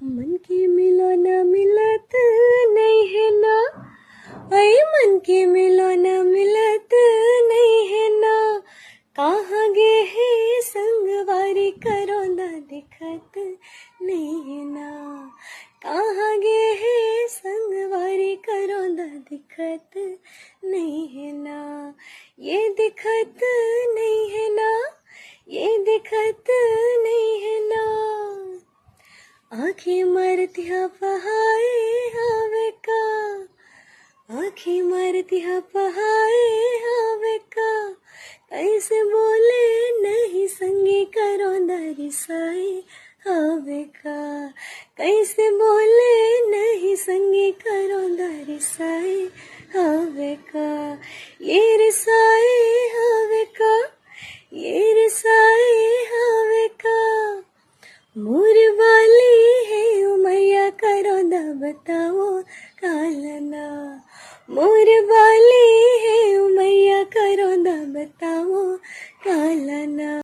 मन की मिलो न मिलत नहीं है ना, ऐ मन की मिलो न मिलत नहीं है ना, कहाँ गे है संगवारी करो न दिखत नहीं है ना, कहाँ गे है संगवारी करो न दिखत नहीं है ना, ये दिखत नहीं है ना, ये दिखत नहीं है ना, आँखें मरतिया पहाए हवे का, आँखें मरतिया पहाए हवे का, कैसे बोले नहीं संगी करो दरी साए हवे का, कैसे बोले नहीं संगी करो दरी साए हवे का, ये रिसाए हवे का, ये रिसाए हवे का, मोर वाली है उमैया करो दा बताओ कालना, मोर वाली है उमैया करो दा बताओ कालना।